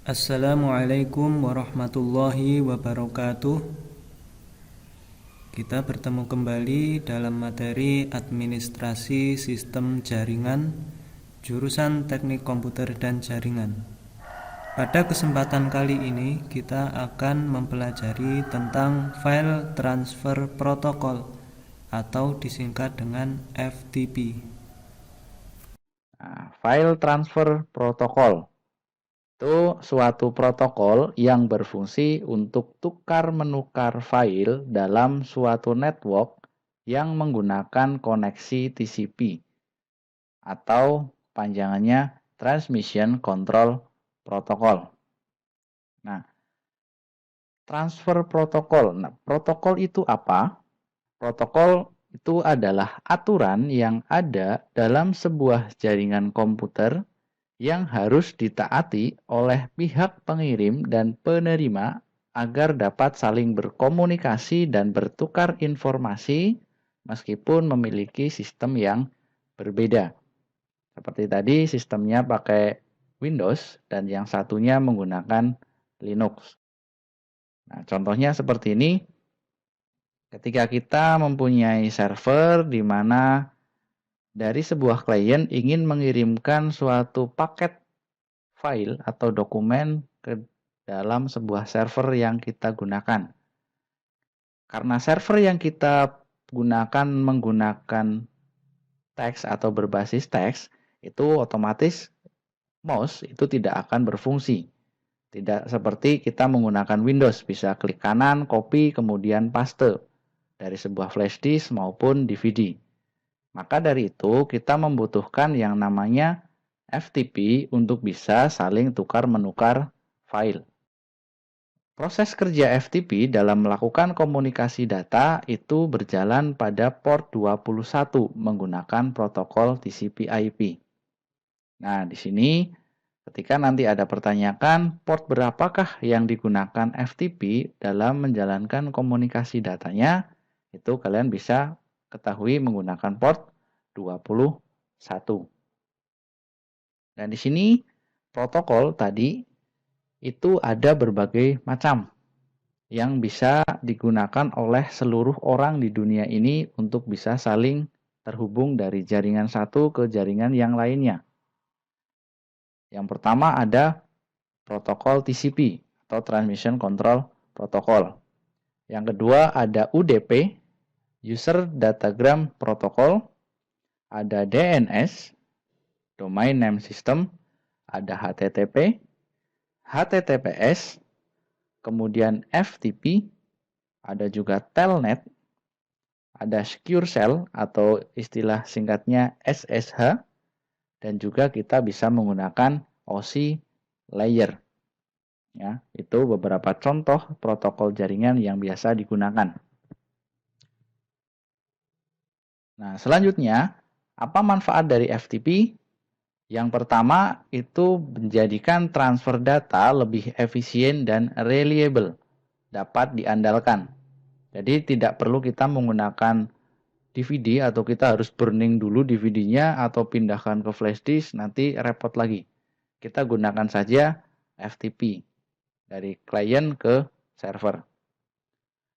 Assalamualaikum warahmatullahi wabarakatuh. Kita bertemu kembali dalam materi Administrasi Sistem Jaringan, jurusan Teknik Komputer dan Jaringan. Pada kesempatan kali ini kita akan mempelajari tentang File Transfer Protocol atau disingkat dengan FTP. File Transfer Protocol itu suatu protokol yang berfungsi untuk tukar-menukar file dalam suatu network yang menggunakan koneksi TCP atau panjangannya Transmission Control Protocol. Nah, transfer protokol. Nah, protokol itu apa? Protokol itu adalah aturan yang ada dalam sebuah jaringan komputer yang harus ditaati oleh pihak pengirim dan penerima agar dapat saling berkomunikasi dan bertukar informasi meskipun memiliki sistem yang berbeda. Seperti tadi sistemnya pakai Windows dan yang satunya menggunakan Linux. Nah, contohnya seperti ini. Ketika kita mempunyai server di mana dari sebuah klien ingin mengirimkan suatu paket file atau dokumen ke dalam sebuah server yang kita gunakan. Karena server yang kita gunakan menggunakan teks atau berbasis teks, itu otomatis mouse itu tidak akan berfungsi. Tidak seperti kita menggunakan Windows, bisa klik kanan, copy, kemudian paste dari sebuah flash disk maupun DVD. Maka dari itu kita membutuhkan yang namanya FTP untuk bisa saling tukar-menukar file. Proses kerja FTP dalam melakukan komunikasi data itu berjalan pada port 21 menggunakan protokol TCP/IP. Nah, di sini ketika nanti ada pertanyaan port berapakah yang digunakan FTP dalam menjalankan komunikasi datanya, itu kalian bisa ketahui menggunakan port 21. Dan di sini protokol tadi itu ada berbagai macam yang bisa digunakan oleh seluruh orang di dunia ini untuk bisa saling terhubung dari jaringan satu ke jaringan yang lainnya. Yang pertama ada protokol TCP atau Transmission Control Protocol. Yang kedua ada UDP, User Datagram Protocol. Ada DNS, Domain Name System. Ada HTTP, HTTPS, kemudian FTP, ada juga Telnet, ada Secure Shell atau istilah singkatnya SSH, dan juga kita bisa menggunakan OSI layer. Ya, itu beberapa contoh protokol jaringan yang biasa digunakan. Nah, selanjutnya, apa manfaat dari FTP? Yang pertama, itu menjadikan transfer data lebih efisien dan reliable, dapat diandalkan. Jadi tidak perlu kita menggunakan DVD atau kita harus burning dulu DVD-nya atau pindahkan ke flash disk, nanti repot lagi. Kita gunakan saja FTP dari klien ke server.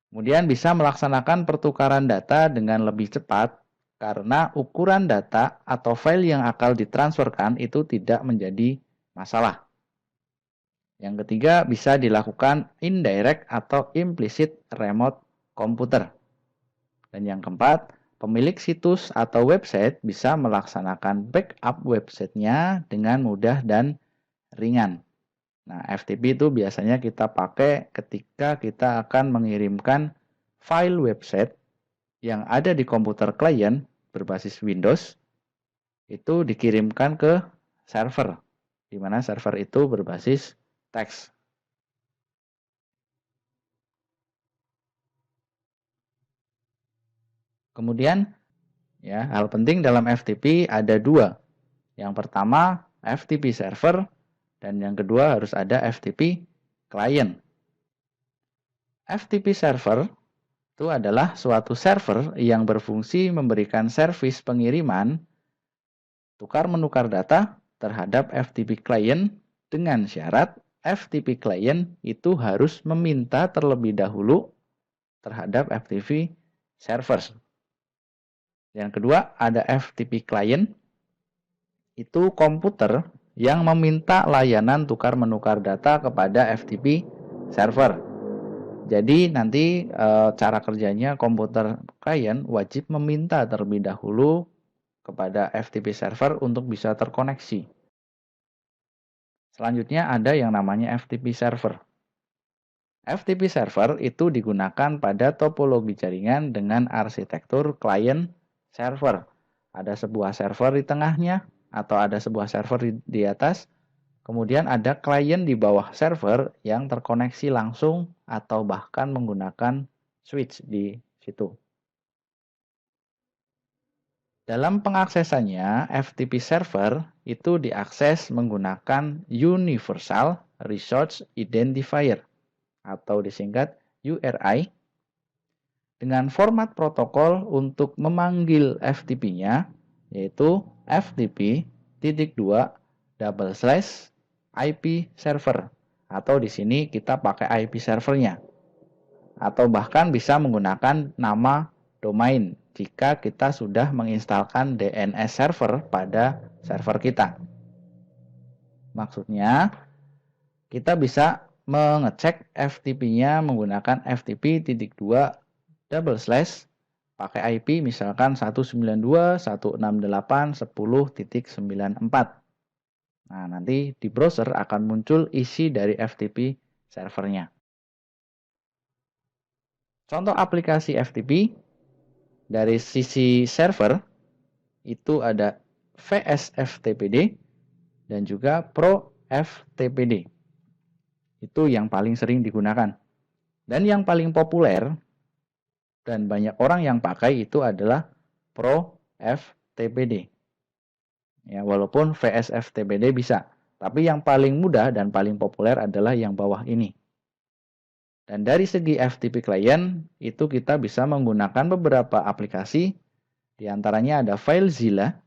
Kemudian bisa melaksanakan pertukaran data dengan lebih cepat karena ukuran data atau file yang akan ditransferkan itu tidak menjadi masalah. Yang ketiga, bisa dilakukan indirect atau implicit remote komputer. Dan yang keempat, pemilik situs atau website bisa melaksanakan backup websitenya dengan mudah dan ringan. Nah, FTP itu biasanya kita pakai ketika kita akan mengirimkan file website yang ada di komputer klien berbasis Windows, itu dikirimkan ke server, di mana server itu berbasis teks. Kemudian, ya, hal penting dalam FTP ada dua. Yang pertama, FTP server, dan yang kedua harus ada FTP client. FTP server itu adalah suatu server yang berfungsi memberikan servis pengiriman tukar-menukar data terhadap FTP client dengan syarat FTP client itu harus meminta terlebih dahulu terhadap FTP server. Yang kedua, ada FTP client, itu komputer yang meminta layanan tukar-menukar data kepada FTP server. Jadi nanti cara kerjanya komputer client wajib meminta terlebih dahulu kepada FTP server untuk bisa terkoneksi. Selanjutnya ada yang namanya FTP server. FTP server itu digunakan pada topologi jaringan dengan arsitektur client server. Ada sebuah server di tengahnya atau ada sebuah server di atas. Kemudian ada klien di bawah server yang terkoneksi langsung atau bahkan menggunakan switch di situ. Dalam pengaksesannya, FTP server itu diakses menggunakan Universal Resource Identifier atau disingkat URI dengan format protokol untuk memanggil FTP-nya yaitu FTP:2/IP server atau di sini kita pakai IP servernya atau bahkan bisa menggunakan nama domain jika kita sudah menginstalkan DNS server pada server kita. Maksudnya kita bisa mengecek FTP-nya menggunakan FTP:2 pakai IP misalkan 192.168.10.94. Nah, nanti di browser akan muncul isi dari FTP servernya. Contoh aplikasi FTP dari sisi server itu ada VSFTPD dan juga ProFTPD. Itu yang paling sering digunakan. Dan yang paling populer dan banyak orang yang pakai itu adalah ProFTPD. Ya, walaupun VSFTPD bisa, tapi yang paling mudah dan paling populer adalah yang bawah ini. Dan dari segi FTP client itu kita bisa menggunakan beberapa aplikasi, di antaranya ada FileZilla,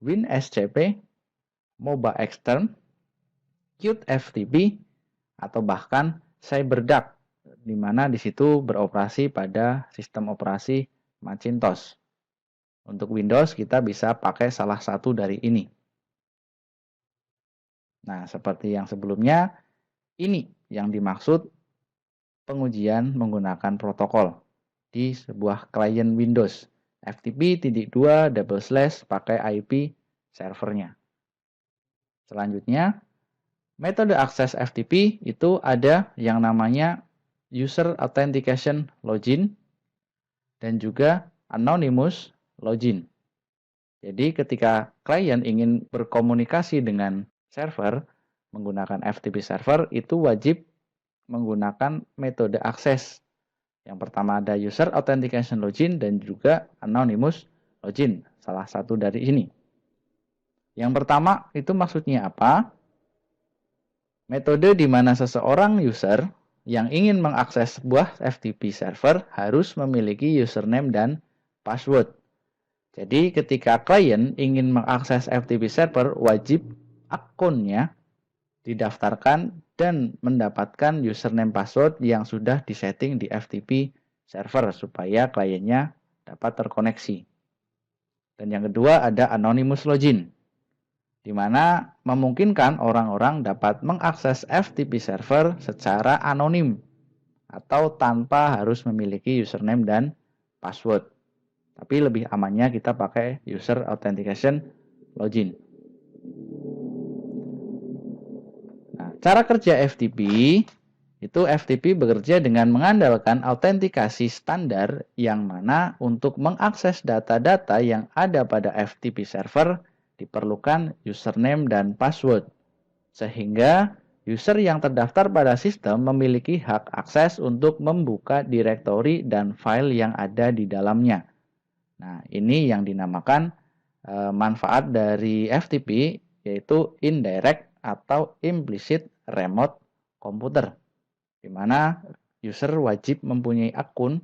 WinSCP, MobaXtern, QtFTP, atau bahkan CyberDuck, di mana di situ beroperasi pada sistem operasi Macintosh. Untuk Windows kita bisa pakai salah satu dari ini. Nah, seperti yang sebelumnya, ini yang dimaksud pengujian menggunakan protokol di sebuah klien Windows. FTP:2 pakai IP servernya. Selanjutnya, metode akses FTP itu ada yang namanya User Authentication Login dan juga Anonymous Login. Jadi ketika klien ingin berkomunikasi dengan server menggunakan FTP server itu wajib menggunakan metode akses. Yang pertama ada User Authentication Login dan juga Anonymous Login, salah satu dari ini. Yang pertama itu maksudnya apa? Metode di mana seseorang user yang ingin mengakses sebuah FTP server harus memiliki username dan password. Jadi ketika klien ingin mengakses FTP server, wajib akunnya didaftarkan dan mendapatkan username password yang sudah disetting di FTP server supaya kliennya dapat terkoneksi. Dan yang kedua ada Anonymous Login, di mana memungkinkan orang-orang dapat mengakses FTP server secara anonim atau tanpa harus memiliki username dan password. Tapi lebih amannya kita pakai User Authentication Login. Nah, cara kerja FTP, itu FTP bekerja dengan mengandalkan autentikasi standar yang mana untuk mengakses data-data yang ada pada FTP server diperlukan username dan password. Sehingga user yang terdaftar pada sistem memiliki hak akses untuk membuka direktori dan file yang ada di dalamnya. Nah, ini yang dinamakan manfaat dari FTP, yaitu indirect atau implicit remote computer, di mana user wajib mempunyai akun,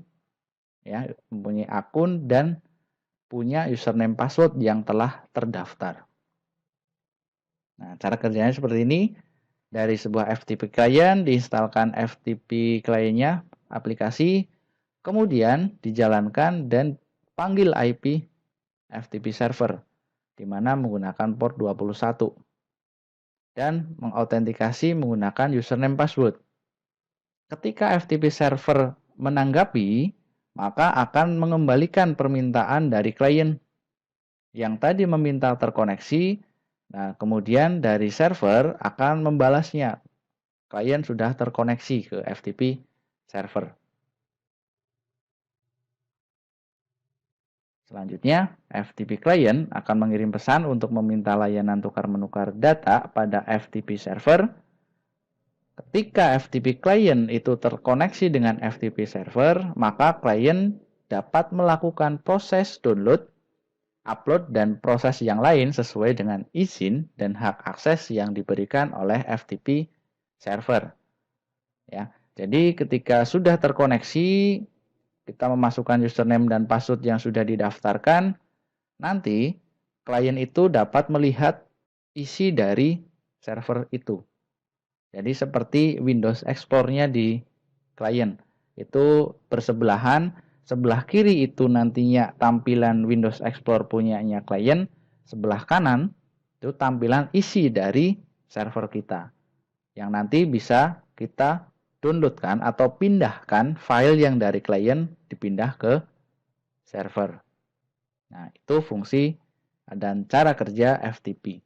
ya, mempunyai akun dan punya username password yang telah terdaftar. Nah, cara kerjanya seperti ini. Dari sebuah FTP client diinstalkan FTP clientnya, aplikasi, kemudian dijalankan dan panggil IP FTP server, di mana menggunakan port 21 dan mengautentikasi menggunakan username password. Ketika FTP server menanggapi, maka akan mengembalikan permintaan dari klien yang tadi meminta terkoneksi. Nah, kemudian dari server akan membalasnya. Klien sudah terkoneksi ke FTP server. Selanjutnya, FTP client akan mengirim pesan untuk meminta layanan tukar-menukar data pada FTP server. Ketika FTP client itu terkoneksi dengan FTP server, maka klien dapat melakukan proses download, upload, dan proses yang lain sesuai dengan izin dan hak akses yang diberikan oleh FTP server. Ya, jadi ketika sudah terkoneksi, kita memasukkan username dan password yang sudah didaftarkan, nanti klien itu dapat melihat isi dari server itu. Jadi seperti Windows Explorer-nya di klien. Itu bersebelahan, sebelah kiri itu nantinya tampilan Windows Explorer punyanya klien, sebelah kanan itu tampilan isi dari server kita. Yang nanti bisa kita downloadkan atau pindahkan file yang dari klien dipindah ke server. Nah, itu fungsi dan cara kerja FTP.